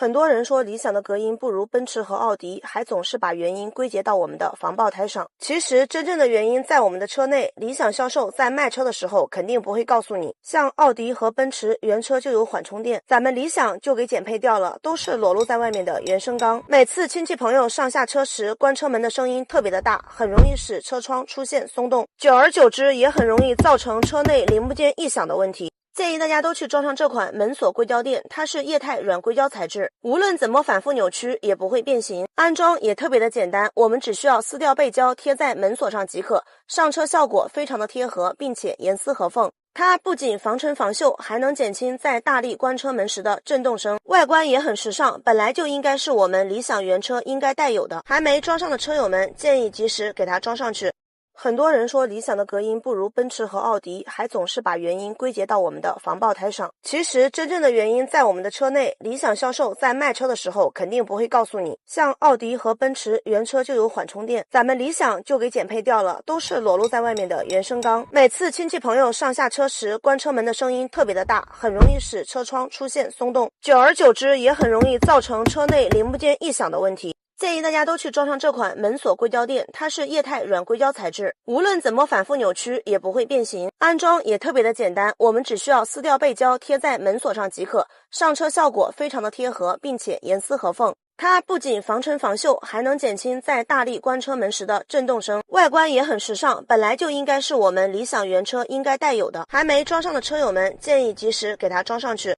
很多人说理想的隔音不如奔驰和奥迪，还总是把原因归结到我们的防爆胎上。其实真正的原因在我们的车内，理想销售在卖车的时候肯定不会告诉你，像奥迪和奔驰原车就有缓冲垫，咱们理想就给减配掉了，都是裸露在外面的原生钢。每次亲戚朋友上下车时，关车门的声音特别的大，很容易使车窗出现松动，久而久之也很容易造成车内零部件异响的问题。建议大家都去装上这款门锁硅胶垫，它是液态软硅胶材质，无论怎么反复扭曲也不会变形，安装也特别的简单，我们只需要撕掉背胶贴在门锁上即可，上车效果非常的贴合，并且严丝合缝。它不仅防尘防锈，还能减轻在大力关车门时的震动声，外观也很时尚，本来就应该是我们理想原车应该带有的。还没装上的车友们，建议及时给它装上去。很多人说理想的隔音不如奔驰和奥迪，还总是把原因归结到我们的防爆胎上。其实真正的原因在我们的车内，理想销售在卖车的时候肯定不会告诉你，像奥迪和奔驰原车就有缓冲垫，咱们理想就给减配掉了，都是裸露在外面的原生钢。每次亲戚朋友上下车时，关车门的声音特别的大，很容易使车窗出现松动，久而久之也很容易造成车内零部件异响的问题。建议大家都去装上这款门锁硅胶垫，它是液态软硅胶材质，无论怎么反复扭曲也不会变形，安装也特别的简单，我们只需要撕掉背胶贴在门锁上即可，上车效果非常的贴合，并且严丝合缝。它不仅防尘防锈，还能减轻在大力关车门时的震动声，外观也很时尚，本来就应该是我们理想原车应该带有的。还没装上的车友们，建议及时给它装上去。